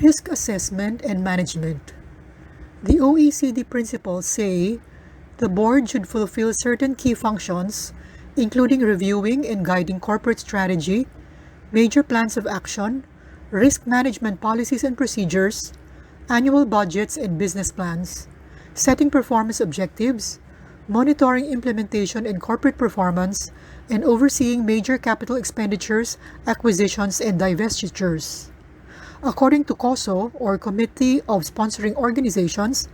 Risk assessment and management. The OECD principles say the board should fulfill certain key functions, including reviewing and guiding corporate strategy, major plans of action, risk management policies and procedures, annual budgets and business plans, setting performance objectives, monitoring implementation and corporate performance, and overseeing major capital expenditures, acquisitions, and divestitures. According to COSO, or Committee of Sponsoring Organizations,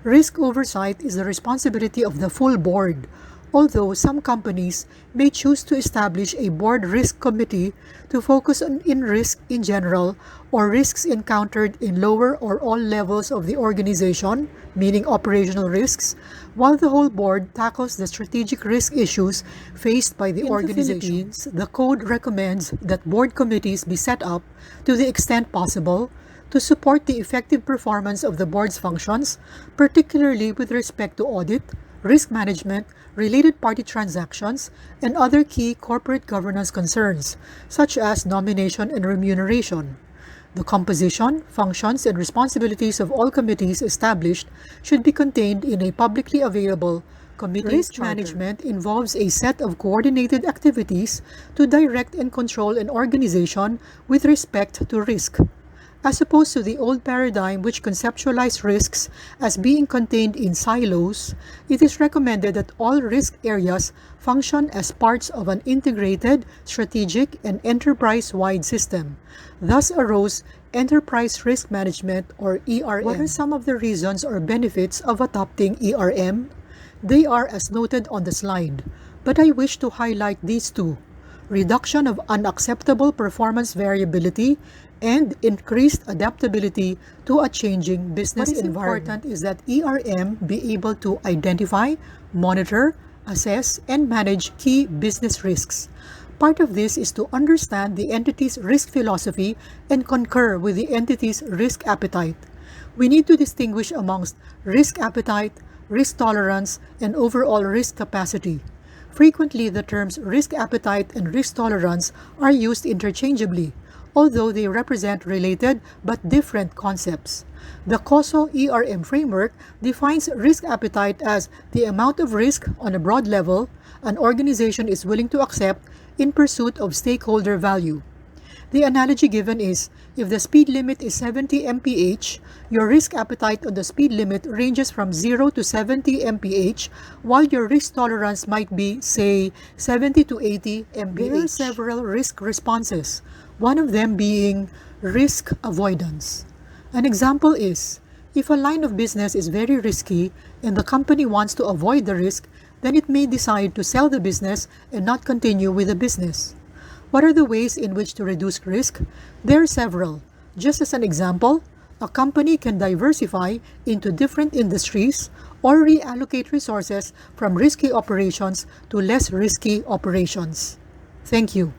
risk oversight is the responsibility of the full board, although some companies may choose to establish a board risk committee to focus on risk in general or risks encountered in lower or all levels of the organization, meaning operational risks, while the whole board tackles the strategic risk issues faced by the organization. The code recommends that board committees be set up to the extent possible to support the effective performance of the board's functions, particularly with respect to audit, risk management, related party transactions, and other key corporate governance concerns, such as nomination and remuneration. The composition, functions, and responsibilities of all committees established should be contained in a publicly available committee Risk charter. management Involves a set of coordinated activities to direct and control an organization with respect to risk. As opposed to the old paradigm which conceptualized risks as being contained in silos, it is recommended that all risk areas function as parts of an integrated, strategic, and enterprise-wide system. Thus arose Enterprise Risk Management, or ERM. What are some of the reasons or benefits of adopting ERM? They are as noted on the slide, but I wish to highlight these two: reduction of unacceptable performance variability and increased adaptability to a changing business environment. What is important is that ERM be able to identify, monitor, assess, and manage key business risks. Part of this is to understand the entity's risk philosophy and concur with the entity's risk appetite. We need to distinguish amongst risk appetite, risk tolerance, and overall risk capacity. Frequently, the terms risk appetite and risk tolerance are used interchangeably, although they represent related but different concepts. The COSO ERM framework defines risk appetite as the amount of risk on a broad level an organization is willing to accept in pursuit of stakeholder value. The analogy given is, if the speed limit is 70 mph, your risk appetite on the speed limit ranges from 0 to 70 mph, while your risk tolerance might be, say, 70 to 80 mph. There are several risk responses, one of them being risk avoidance. An example is, if a line of business is very risky and the company wants to avoid the risk, then it may decide to sell the business and not continue with the business. What are the ways in which to reduce risk? There are several. Just as an example, a company can diversify into different industries or reallocate resources from risky operations to less risky operations. Thank you.